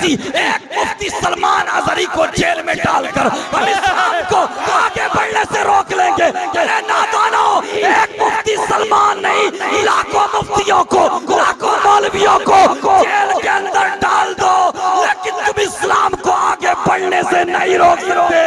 किसी एक मुफ्ती सलमान अजहरी को जेल में डालकर हम इस्लाम को आगे बढ़ने से रोक लेंगे। अरे नादानो, एक मुफ्ती सलमान नहीं, लाखों मुफ्तियों को, लाखों मौलवियों को जेल के अंदर डाल दो, लेकिन तुम इस्लाम को आगे बढ़ने से नहीं रोक सकते।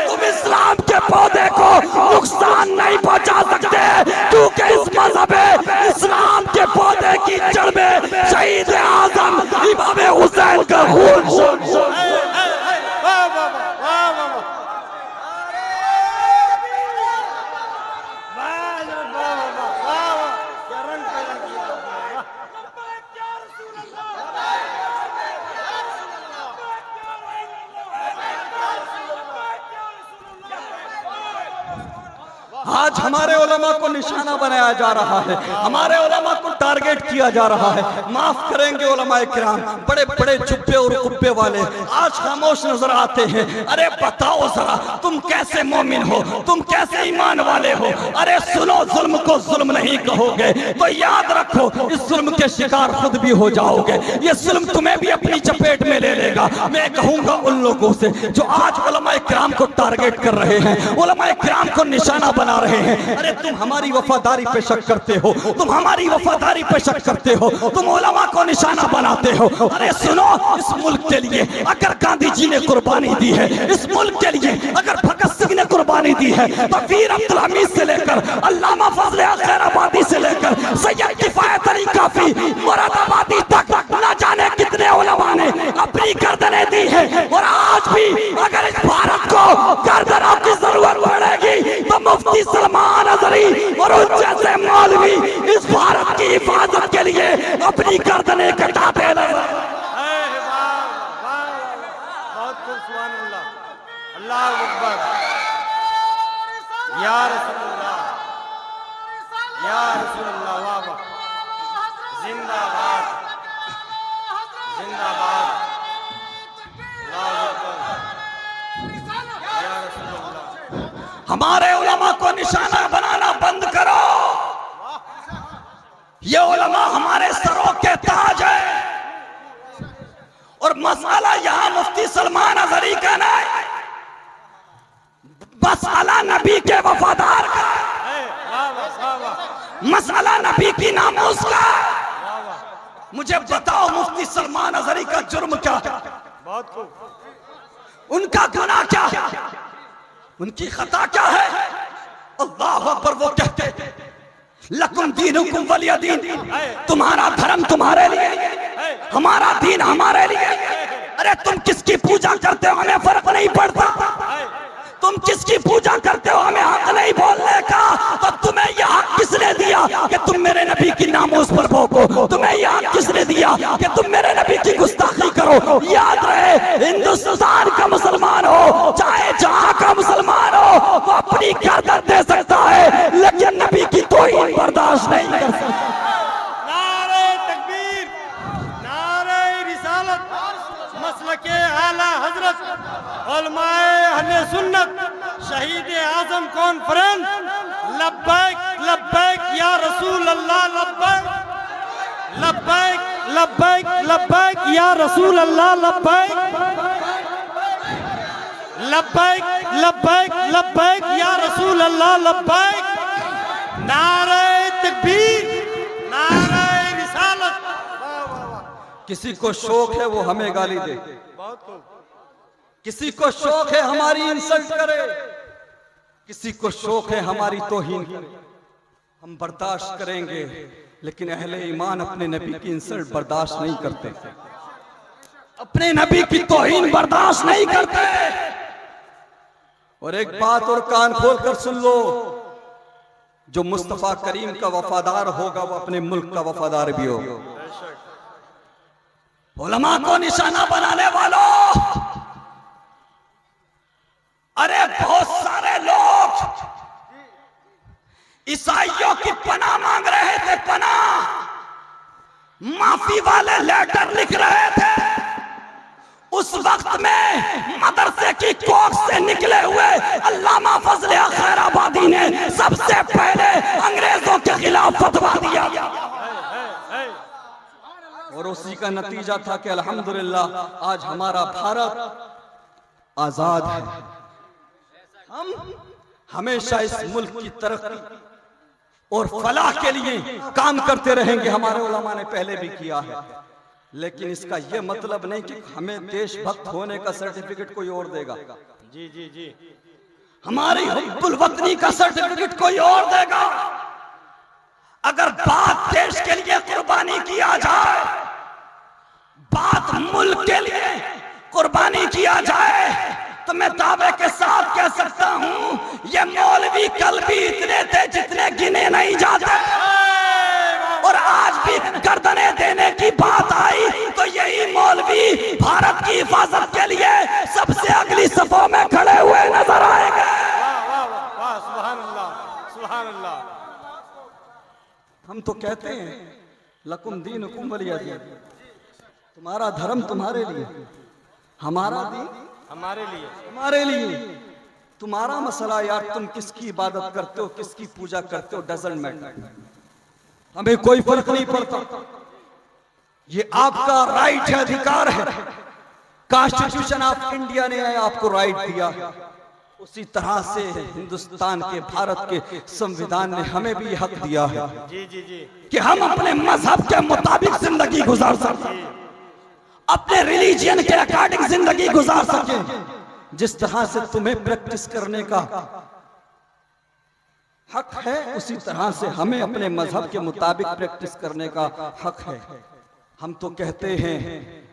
तुम इस्लाम के पौधे को नुकसान नहीं पहुंचा सकते, क्योंकि इस मजहब इस्लाम के पौधे की जड़ में शहीद आजम इमाम हुसैन का खून। आज हमारे उलमा को निशाना बनाया जा रहा है, हमारे उलमा को टारगेट किया जा रहा है। माफ करेंगे उलमाए किराम, बड़े बड़े जुब्बे और कुब्बे वाले आज खामोश नजर आते हैं। अरे बताओ जरा, तुम कैसे मोमिन हो, तुम कैसे ईमान वाले हो? अरे सुनो, जुल्म को जुल्म नहीं कहोगे तो याद रखो इस जुल्म के शिकार खुद भी हो जाओगे। ये जुल्म तुम्हें भी अपनी चपेट में ले लेगा। मैं कहूंगा उन लोगों से जो आज उलमाए किराम को टारगेट कर रहे हैं, उलमाए किराम को निशाना बना रहे हैं, अरे तुम हमारी वफादारी पे शक करते हो, तुम हमारी वफादारी पे शक करते हो, तुम उलमा को निशाना बनाते हो। अरे सुनो, इस मुल्क के लिए अगर गांधी जी ने कुर्बानी दी है, इस मुल्क के लिए अगर भगत सिंह ने कुर्बानी दी है, तो वीर अब्दुल हमीद से लेकर अल्लामा फजल खैराबादी से लेकर सैयद किफायत अली काफी मुरादाबादी तक न जाने कितने उलमा ने अपनी गर्दनें दी है। और आज भी अगर इस भारत को गर्दनों की जरूरत पड़ेगी तो मुफ्ती सलमान अजहरी और उन जैसे मौलवी इस भारत की हिफाजत के लिए अपनी गर्दनें कटाते हैं। बहुत खूब, सुभान अल्लाह, अल्लाहु अकबर, या रसूलुल्लाह, या रसूलुल्लाह, वाह वाह, जिंदाबाद जिंदाबाद, अल्लाहु अकबर, या रसूलुल्लाह। हमारे उलमा को निशाना बनाना बंद करो। ये उलमा हमारे सरों के ताज है। और मसाला यहाँ मुफ्ती सलमान अजहरी का नहीं, मसाला नबी के वफादार का, मसाला नबी की नामूस का। मुझे बताओ मुफ्ती सलमान अजहरी का जुर्म क्या, बहुत खूब, उनका गुनाह क्या, उनकी खता क्या है? अल्लाह अकबर। वो कहते लकुम दीनुकुम वलिय दीन, तुम्हारा धर्म तुम्हारे लिए, हमारा दीन हमारे लिए। अरे तुम किसकी पूजा करते हो हमें फर्क नहीं पड़ता, तुम किसकी पूजा करते हो हमें हक नहीं बोलने का। तो तुम्हें यह हक किसने दिया कि तुम मेरे नबी की नामूस पर भोंको? तुम्हें यह हक किसने दिया कि तुम मेरे नबी की गुस्ताखी करो? याद रहे, हिंदुस्तान का मुसलमान हो चाहे जहां का मुसलमान हो, वो अपनी गर्दन दे सकता है, लेकिन नबी की तौहीन बर्दाश्त नहीं कर सकता। नारे तकबीर, नारे रिसालत, मसलके आला हजरत उलमाए अहले सुन्नत, शहीद आजम कॉन्फ्रेंस, लब्बैक लब्बैक या रसूल अल्लाह, लब्बैक लब्बैक लब्बैक लब्बैक या रसूल अल्लाह, लब्बैक लब्बैक लब्बैक लब्बैक या रसूल अल्लाह, लब्बैक। नारे तकबीर, नारे रिसालत। किसी को शौक है वो हमें गाली दे, किसी को शौक है हमारी इंसल्ट करे, किसी को शौक है हमारी तौहीन करे, हम बर्दाश्त करेंगे। लेकिन अहले ईमान अपने नबी की इंसल्ट बर्दाश्त नहीं करते, अपने नबी की तौहीन बर्दाश्त नहीं करते। और एक बात और कान खोल कर सुन लो, जो मुस्तफा करीम का वफादार होगा वो अपने मुल्क का वफादार भी होगा। उलमा को निशाना बनाने वालों, अरे बहुत सारे लोग ईसाइयों की पनाह मांग रहे थे, पनाह, माफी वाले लेटर लिख रहे थे। उस वक्त में मदरसे की कोख से निकले हुए अल्लामा फजल खैराबादी ने सबसे पहले अंग्रेजों के खिलाफ फतवा दिया, और उसी का नतीजा था कि अल्हम्दुलिल्लाह आज हमारा भारत आजाद है। हम हमेशा इस मुल्क की तरक्की और फलाह के लिए काम करते रहेंगे, हमारे उलमा ने पहले भी किया है। लेकिन इसका यह मतलब नहीं कि हमें देशभक्त होने का सर्टिफिकेट कोई और देगा। जी जी जी। हमारी हुब्बुल वतनी का सर्टिफिकेट कोई और देगा। अगर बात देश के लिए कुर्बानी किया जाए, बात मुल्क के लिए कुर्बानी किया जाए, तो मैं दावे के साथ कह सकता हूं ये मौलवी कल भी इतने थे जितने गिने नहीं जाते, और आज भी गर्दनें देने की बात आई तो यही मौलवी भारत की हिफाजत के लिए सबसे अगली सफों में खड़े हुए नजर आएंगे। वाह वाह वाह, सुभान अल्लाह सुभान अल्लाह। हम तो कहते हैं लकुम दीनुकुम वलिया दीन, तुम्हारा धर्म तुम्हारे लिए, हमारा दीन हमारे लिए। हमारे लिए। तुम्हारा मसला यार, तुम किसकी इबादत करते हो, किसकी पूजा करते हो, डजंट मैटर, हमें कोई फर्क नहीं पड़ता। ये आपका राइट है, अधिकार है। कॉन्स्टिट्यूशन ऑफ इंडिया ने आपको राइट दिया, उसी तरह से हिंदुस्तान के भारत के संविधान ने हमें भी हक दिया है जी जी जी कि हम अपने मजहब के मुताबिक जिंदगी गुजार सकें, अपने रिलीजियन के अकॉर्डिंग जिंदगी गुजार सकें। जिस तरह से तुम्हें प्रैक्टिस करने का हक है, उसी तरह से हमें अपने मजहब के मुताबिक प्रैक्टिस करने का हक है। हम तो कहते हैं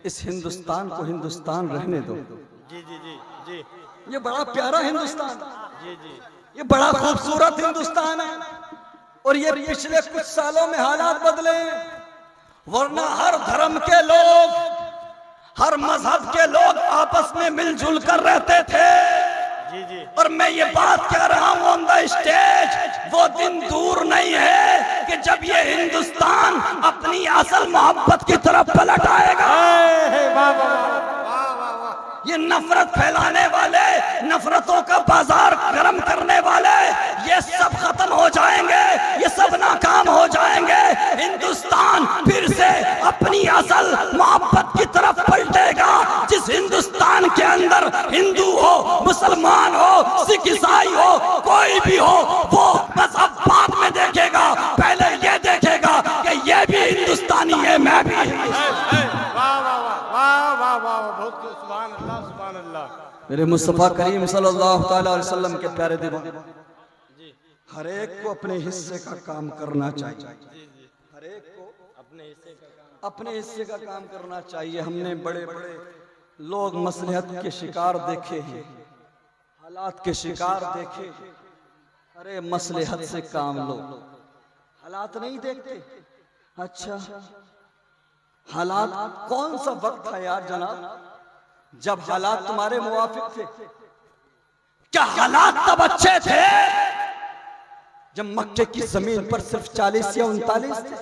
इस हिंदुस्तान को हिंदुस्तान रहने दो। जी जी जी जी ये बड़ा प्यारा हिंदुस्तान, जी जी। ये बड़ा खूबसूरत हिंदुस्तान है, और ये पिछले कुछ सालों में हालात बदले, वरना हर धर्म के लोग, हर मजहब के लोग आपस में मिलजुल कर रहते थे। जी जी। और मैं ये बात कह रहा हूं ऑन द स्टेज, वो दिन दूर नहीं है कि जब ये हिंदुस्तान अपनी असल मोहब्बत की तरफ पलट आएगा। वाह वाह वाह वाह वाह। ये नफरत फैलाने वाले, नफरतों का बाजार गर्म करने वाले, ये सब खत्म हो जाएंगे, ये सब नाकाम हो जाएंगे। हिंदुस्तान फिर से अपनी असल मोहब्बत की तरफ पलटेगा। जिस हिंदुस्तान के अंदर हिंदू हो, मुसलमान हो, सिख ईसाई हो, कोई भी हो, वो मजहब बाद में देखेगा, पहले ये देखेगा कि ये भी हिंदुस्तानी है, मैं भी। वाह वाह वाह वाह वाह, बहुत सुभान अल्लाह सुभान अल्लाह। मेरे मुस्तफा करीम सल्लल्लाहु अलैहि वसल्लम के प्यारे दीवाने, हर एक को अपने हिस्से का काम करना चाहिए, हर एक को अपने हिस्से का काम करना चाहिए। हमने बड़े बड़े लोग मसलहत के शिकार देखे हैं, हालात के शिकार देखे। अरे मसलहत से काम लो, हालात नहीं देखते। अच्छा, हालात कौन सा वक्त है यार जनाब जब हालात तुम्हारे मुवाफिक थे? क्या हालात तब अच्छे थे जब मक्के की जमीन पर सिर्फ 40 या 39 थे?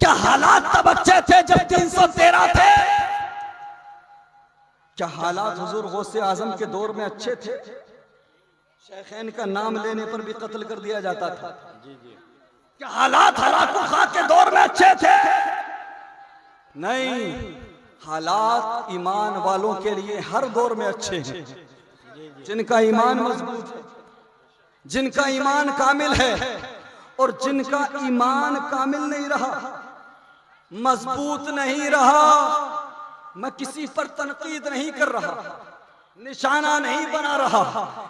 क्या हालात तब अच्छे थे जब 313 थे? क्या हालात हुजूर गौसे आजम के दौर में अच्छे थे? शेखैन का नाम लेने पर भी कत्ल कर दिया जाता था। क्या हालात हलाकुल खां के दौर में अच्छे थे? नहीं, हालात ईमान वालों के लिए हर दौर में अच्छे हैं। जिनका ईमान मजबूत है, जिनका ईमान कामिल है, और जिनका ईमान कामिल नहीं रहा, मजबूत नहीं रहा। मैं किसी पर तनकीद नहीं कर रहा, निशाना नहीं बना रहा,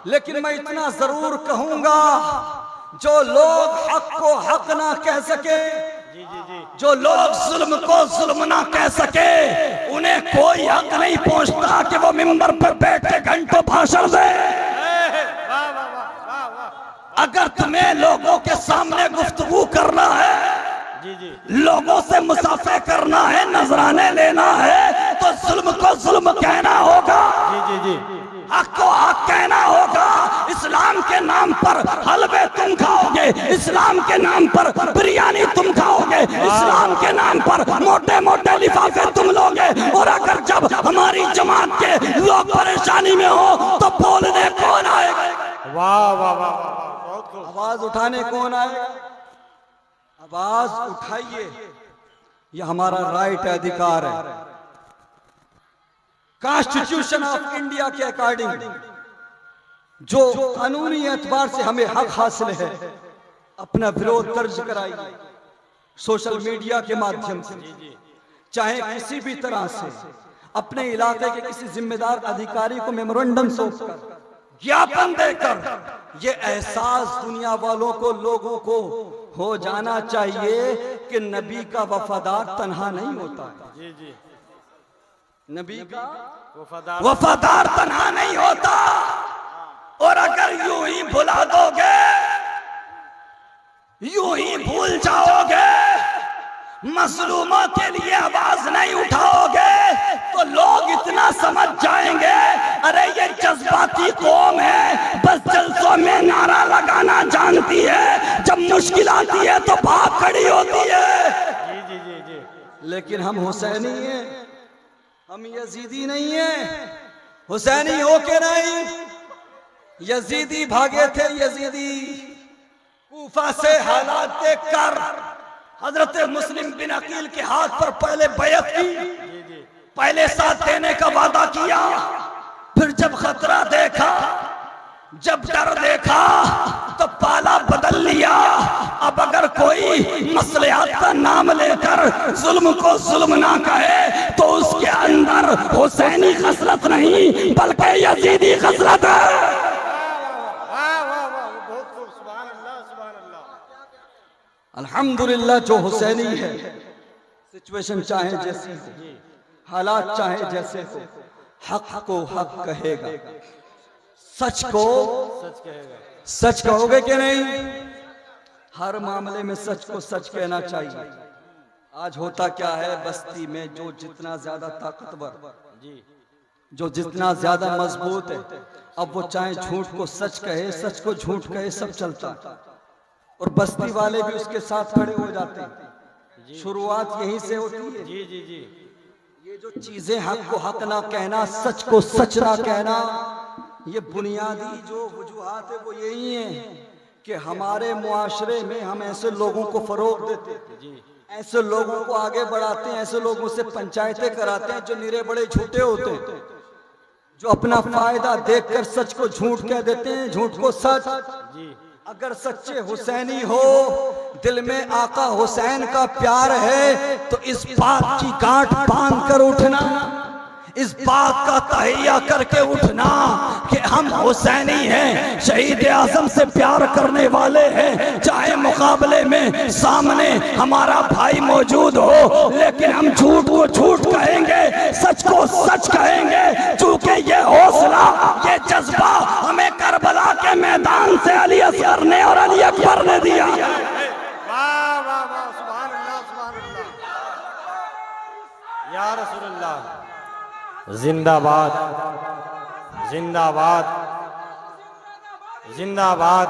लेकिन मैं इतना जरूर कहूंगा, जो लोग हक को हक ना कह सके, जो लोग जुल्म को जुल्म ना कह सके, उन्हें कोई हक नहीं पहुंचता कि वो मिंबर पर बैठ के घंटों भाषण दे। अगर तुम्हें लोगों के सामने गुफ्तगू करना है, लोगों से मुसाफे करना है, नजराने लेना है, तो जुल्म को जुल्म कहना होगा, हक को हक कहना होगा। इस्लाम के नाम पर हलवे तुम खाओगे, इस्लाम के नाम पर बिरयानी तुम खाओगे, इस्लाम के नाम पर मोटे मोटे लिफाफे तुम लोगे, और अगर जब हमारी जमात के लोग परेशानी में हो तो बोलने कौन आएगा? वाह वाह वाह, आवाज उठाने कौन आएगा? आवाज उठाइए, यह हमारा राइट है, अधिकार है। कॉन्स्टिट्यूशन ऑफ इंडिया के अकॉर्डिंग जो कानूनी एतबार से हमें हक हासिल है, अपना विरोध दर्ज कराइए सोशल मीडिया के माध्यम से, चाहे किसी भी तरह से अपने इलाके के किसी जिम्मेदार अधिकारी को मेमोरेंडम सौंपकर, ज्ञापन देकर ये एहसास दुनिया वालों को, लोगों को हो जाना चाहिए कि नबी का वफादार तन्हा नहीं होता है। जी जी, नबी का वफादार तन्हा नहीं होता। और अगर यूं ही भुला दोगे, यूं ही भूल जाओगे, मजलूमों के लिए आवाज नहीं उठाओगे, तो लोग इतना समझ जाएंगे, अरे ये जज्बाती कौम है, बस जलसों में नारा लगाना जानती है, जब मुश्किल आती है तो भाग खड़ी होती है। जी जी जी जी, लेकिन हम हुसैनी हैं, हम यजीदी नहीं हैं। हुसैनी हो के नहीं, यजीदी भागे थे। यजीदी कूफा से हालात देखकर हजरत मुस्लिम बिन अकील के हाथ पर पहले बैयत की, पहले साथ देने का वादा किया, फिर जब खतरा देखा, जब डर देखा, तो पाला बदल लिया। अब अगर कोई मसलिहात का नाम लेकर जुल्म को जुल्म ना कहे, तो उसके अंदर हुसैनी खसलत नहीं बल्कि यजीदी खसलत है। अल्हम्दुलिल्लाह जो हुसैनी है, सिचुएशन चाहे जैसी हो, हालात चाहे जैसे हो, हक को हक कहेगा, सच को सच कहेगा। सच कहोगे कि नहीं? हर मामले में सच को सच कहना चाहिए। आज होता क्या है, बस्ती में जो जितना ज्यादा ताकतवर, जो जितना ज्यादा मजबूत है, अब वो चाहे झूठ को सच कहे, सच को झूठ कहे, सब चलता है। और बस्ती वाले भी उसके साथ खड़े हो जाते हैं। शुरुआत यहीं से होती है। जी जी जी, ये जो चीजें हक को हक ना कहना, सच को सच ना कहना, ये बुनियादी जो वजूहात है वो यही है कि हमारे मुआशरे में हम ऐसे लोगों को फरोग देते हैं, ऐसे लोगों को आगे बढ़ाते हैं, ऐसे लोगों से पंचायतें कराते हैं जो निरे बड़े झूठे होते हैं, जो अपना फायदा देखकर सच को झूठ कह देते हैं, झूठ को सच। अगर सच्चे हुसैनी हो, दिल में आका हुसैन का प्यार है, तो इस बात की गांठ बांध कर उठना, इस बात का तहैया करके उठना कि हम हुसैनी हैं, शहीद आजम से प्यार करने वाले हैं। चाहे मुकाबले में सामने हमारा भाई मौजूद हो, लेकिन हम झूठ को झूठ कहेंगे, सच को सच कहेंगे, क्योंकि ये हौसला, ये जज्बा हमें करबला के मैदान से अली असगर ने और अली अकबर ने दिया। वाह वाह वाह, सुभान अल्लाह, सुभान अल्लाह, या रसूलुल्लाह, जिंदाबाद जिंदाबाद जिंदाबाद।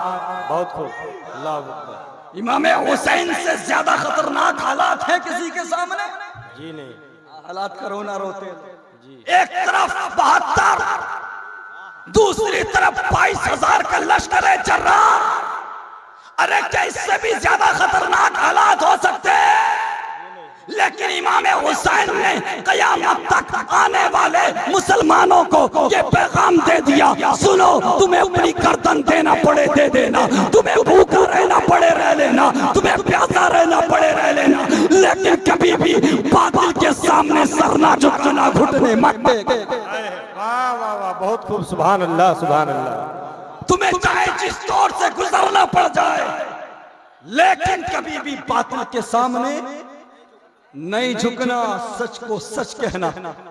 बहुत खूब, अल्लाह अकबर। इमाम हुसैन से ज्यादा खतरनाक हालात है किसी के सामने? जी नहीं, हालात करो ना रोते जी। एक तरफ 72, दूसरी तरफ 22,000 का लश्कर है जर्रार। अरे क्या इससे भी ज्यादा खतरनाक हालात हो सकते हैं? लेकिन इमाम हुसैन ने क़यामत तक आने वाले मुसलमानों को ये पैगाम दे दिया, सुनो, तुम्हें अपनी गर्दन देना पड़े दे देना, तुम्हें भूखा रहना पड़े रह लेना, तुम्हें प्यासा रहना पड़े रह लेना, लेकिन कभी भी बातिल के सामने सर ना झुकना, घुटने मत टेके। वाह वाह वाह, बहुत खूब, सुभान अल्लाह, सुभान अल्लाह। तुम्हें चाहे जिस दौर से गुजरना पड़ जाए, लेकिन कभी भी बातिल के सामने नहीं झुकना, सच को सच कहना।